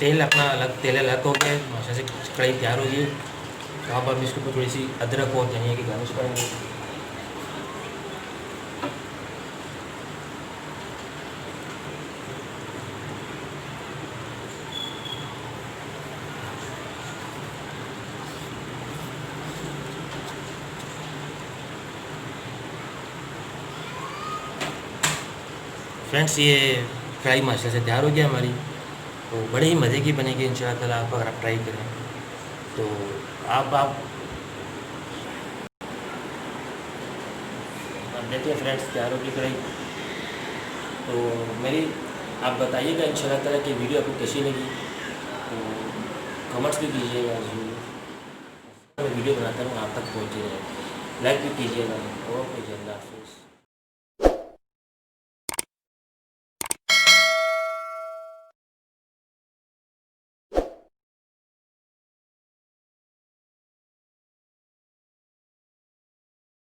तेल अपना अलग तेल अलग हो गया है, माशा से कढ़ाई तैयार हो गई है। तो अब हम इसके ऊपर थोड़ी सी अदरक और धनिया की गार्निश करेंगे। फ्रेंड्स ये कढ़ाई माशा से तैयार हो गया हमारी, तो बड़े ही मज़े की बनेगी इंशाल्लाह ताला। आप अगर आप ट्राई करें तो आप देखिए फ्रेंड्स तैयार होगी कढ़ाई। तो मेरी आप बताइएगा इंशाल्लाह ताला कि वीडियो आपको कैसी लगी, तो कमेंट्स भी कीजिएगा। मैं वीडियो बनाता हूँ आप तक पहुँचे रहे, लाइक भी कीजिएगा और